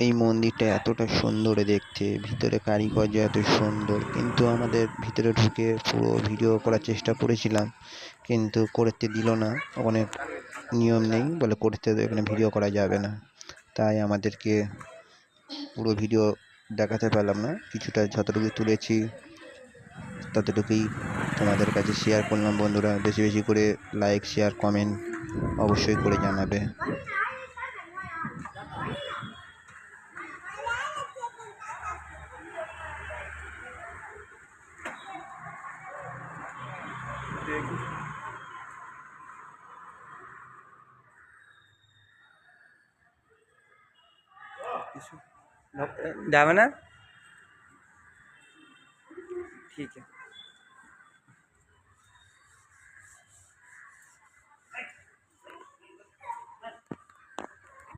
এই মন্দিরটা এতটা সুন্দর দেখতে, ভিতরে কারিগর্য এত সুন্দর, কিন্তু আমাদের ভিতরে ঢুকে পুরো ভিডিও করার চেষ্টা করেছিলাম, কিন্তু করতে দিল না। অনেক নিয়ম নেই বলে করতে এখানে ভিডিও করা যাবে না, তাই আমাদেরকে পুরো ভিডিও দেখাতে পারলাম না। কিছুটা যতটুকু তুলেছি ততটুকুই তোমাদের কাছে শেয়ার করলাম। বন্ধুরা, বেশি বেশি করে লাইক, শেয়ার, কমেন্ট অবশ্যই করে জানাবে। जावे ना, ठीक है।